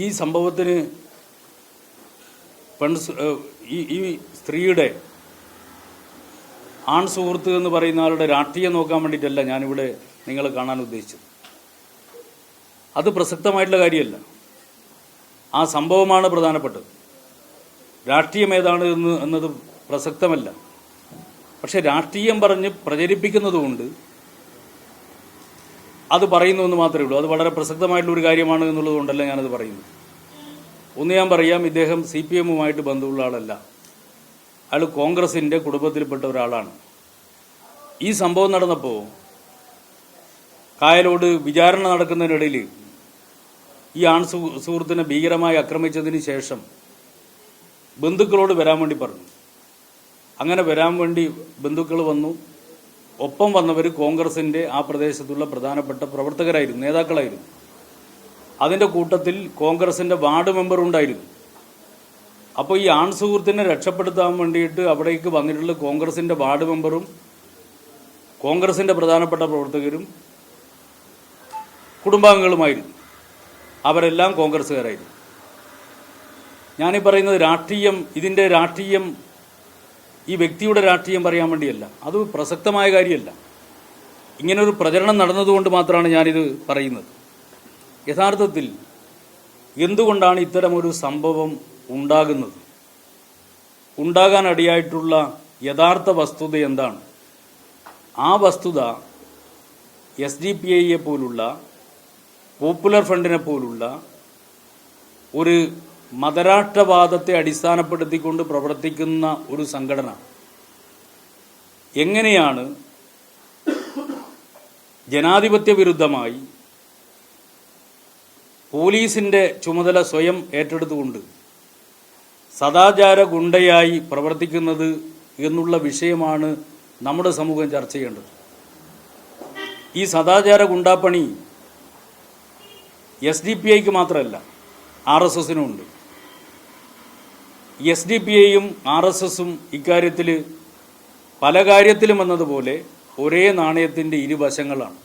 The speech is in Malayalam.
ഈ സംഭവത്തിന് ഈ സ്ത്രീയുടെ ആൺ സുഹൃത്ത് എന്ന് പറയുന്ന ആളുടെ രാഷ്ട്രീയം നോക്കാൻ വേണ്ടിയിട്ടല്ല ഞാനിവിടെ നിങ്ങളെ കാണാൻ ഉദ്ദേശിച്ചത്. അത് പ്രസക്തമായിട്ടുള്ള കാര്യമല്ല. ആ സംഭവമാണ് പ്രധാനപ്പെട്ടത്. രാഷ്ട്രീയം ഏതാണ് എന്നത് പ്രസക്തമല്ല. പക്ഷെ രാഷ്ട്രീയം പറഞ്ഞ് പ്രചരിപ്പിക്കുന്നതുകൊണ്ട് അത് പറയുന്നു എന്ന് മാത്രമേ ഉള്ളൂ. അത് വളരെ പ്രസക്തമായിട്ടുള്ളൊരു കാര്യമാണ് എന്നുള്ളതുകൊണ്ടല്ല ഞാനത് പറയുന്നത്. ഒന്ന് ഞാൻ പറയാം, ഇദ്ദേഹം CPM-ഉമായിട്ട് ബന്ധമുള്ള ആളല്ല. അയാൾ കോൺഗ്രസിൻ്റെ കുടുംബത്തിൽപ്പെട്ട ഒരാളാണ്. ഈ സംഭവം നടന്നപ്പോൾ കായലോട് വിചാരണ നടക്കുന്നതിനിടയിൽ ഈ ആൺ സുഹൃത്തിനെ ഭീകരമായി ആക്രമിച്ചതിന് ശേഷം ബന്ധുക്കളോട് വരാൻ വേണ്ടി പറഞ്ഞു. അങ്ങനെ വരാൻ വേണ്ടി ബന്ധുക്കൾ വന്നു. ഒപ്പം വന്നവർ കോൺഗ്രസിൻ്റെ ആ പ്രദേശത്തുള്ള പ്രധാനപ്പെട്ട പ്രവർത്തകരായിരുന്നു, നേതാക്കളായിരുന്നു. അതിൻ്റെ കൂട്ടത്തിൽ കോൺഗ്രസിൻ്റെ വാർഡ് മെമ്പർ ഉണ്ടായിരുന്നു. അപ്പോൾ ഈ ആൺ സുഹൃത്തിനെ രക്ഷപ്പെടുത്താൻ വേണ്ടിയിട്ട് അവിടേക്ക് വന്നിട്ടുള്ള കോൺഗ്രസിൻ്റെ വാർഡ് മെമ്പറും കോൺഗ്രസിൻ്റെ പ്രധാനപ്പെട്ട പ്രവർത്തകരും കുടുംബാംഗങ്ങളുമായിരുന്നു. അവരെല്ലാം കോൺഗ്രസ്സുകാരായിരുന്നു. ഞാനീ പറയുന്നത് രാഷ്ട്രീയം, ഇതിൻ്റെ രാഷ്ട്രീയം ഈ വ്യക്തിയുടെ രാഷ്ട്രീയം പറയാൻ വേണ്ടിയല്ല. അത് പ്രസക്തമായ കാര്യമല്ല. ഇങ്ങനൊരു പ്രചരണം നടന്നതുകൊണ്ട് മാത്രമാണ് ഞാനിത് പറയുന്നത്. യഥാർത്ഥത്തിൽ എന്തുകൊണ്ടാണ് ഇത്തരമൊരു സംഭവം ഉണ്ടാകുന്നത്, ഉണ്ടാകാനിടയായിട്ടുള്ള യഥാർത്ഥ വസ്തുത എന്താണ്? ആ വസ്തുത SDPI പോലുള്ള പോപ്പുലർ ഫ്രണ്ടിനെ പോലുള്ള ഒരു മതരാഷ്ട്രവാദത്തെ അടിസ്ഥാനപ്പെടുത്തിക്കൊണ്ട് പ്രവർത്തിക്കുന്ന ഒരു സംഘടന എങ്ങനെയാണ് ജനാധിപത്യ വിരുദ്ധമായി പോലീസിൻ്റെ ചുമതല സ്വയം ഏറ്റെടുത്തുകൊണ്ട് സദാചാര ഗുണ്ടയായി പ്രവർത്തിക്കുന്നത് എന്നുള്ള വിഷയമാണ് നമ്മുടെ സമൂഹം ചർച്ച ചെയ്യേണ്ടത്. ഈ സദാചാര ഗുണ്ടാപ്പണി SDPIക്ക് മാത്രമല്ല, RSSനും ഉണ്ട്. SDPIയും RSSും ഇക്കാര്യത്തിൽ പല കാര്യത്തിലും എന്നതുപോലെ ഒരേ നാണയത്തിൻ്റെ ഇരുവശങ്ങളാണ്.